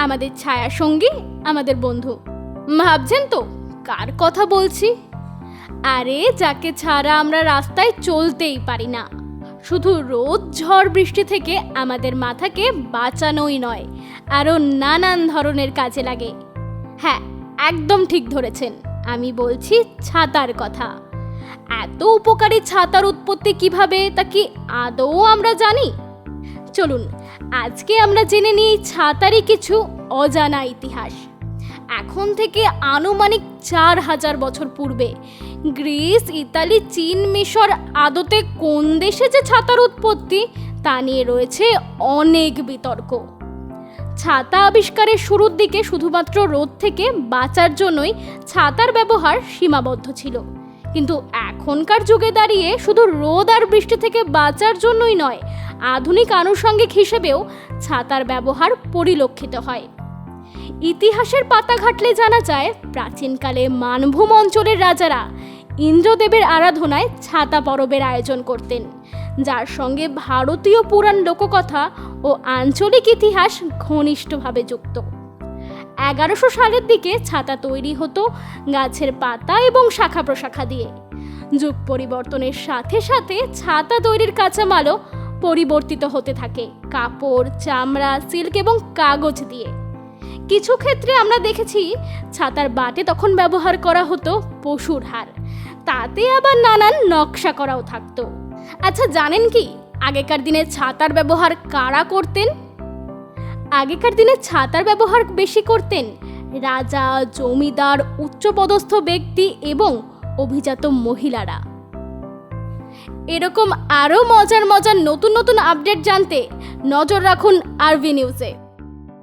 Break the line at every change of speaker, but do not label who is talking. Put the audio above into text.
আমাদের ছায়া সঙ্গী, আমাদের বন্ধু। ভাবছেন তো কার কথা বলছি? আরে যাকে ছাড়া আমরা রাস্তায় চলতেই পারি না। শুধু রোদ ঝড় বৃষ্টি থেকে আমাদের মাথাকে বাঁচানোই নয়, আরও নানান ধরনের কাজে লাগে। হ্যাঁ, একদম ঠিক ধরেছেন, আমি বলছি ছাতার কথা। এত উপকারী ছাতার উৎপত্তি কিভাবে, তা কি আদৌ আমরা জানি? চলুন আজকে আমরা জেনে নিই ছাতারই কিছু অজানা ইতিহাস। এখন থেকে আনুমানিক 4000 বছর পূর্বে গ্রিস, ইতালি, চীন, মিশর আদতে কোন দেশে যে ছাতার উৎপত্তি তা নিয়ে রয়েছে অনেক বিতর্ক। ছাতা আবিষ্কারের শুরুর দিকে শুধুমাত্র রোদ থেকে বাঁচার জন্যই ছাতার ব্যবহার সীমাবদ্ধ ছিল, কিন্তু এখনকার যুগে দাঁড়িয়ে শুধু রোদ আর বৃষ্টি থেকে বাঁচার জন্যই নয়, আধুনিক আনুষঙ্গিক হিসেবেও ছাতার ব্যবহার পরিলক্ষিত হয়। ইতিহাসের পাতা ঘাটলে জানা যায় প্রাচীনকালে মানভূম অঞ্চলের রাজারা ইন্দ্রদেবের আরাধনায় ছাতা পরবের আয়োজন করতেন, যার সঙ্গে ভারতীয় পুরাণ, লোককথা ও আঞ্চলিক ইতিহাস ঘনিষ্ঠভাবে যুক্ত। 1100 সালের দিকে ছাতা তৈরি হতো গাছের পাতা এবং শাখা প্রশাখা দিয়ে। যুগ পরিবর্তনের সাথে সাথে ছাতা তৈরির কাঁচামালও পরিবর্তিত হতে থাকে কাপড়, চামড়া, সিল্ক এবং কাগজ দিয়ে। কিছু ক্ষেত্রে আমরা দেখেছি ছাতার বাটে তখন ব্যবহার করা হতো পশুর হাড়, তাতে আবার নানান নকশা করাও থাকতো। আচ্ছা জানেন কি আগেকার দিনে ছাতার ব্যবহার কারা করতেন? আগেকার দিনে ছাতার ব্যবহার বেশি করতেন রাজা, জমিদার, উচ্চপদস্থ ব্যক্তি এবং অভিজাত মহিলারা। এরকম আরও মজার নতুন আপডেট জানতে নজর রাখুন আরভি নিউজে।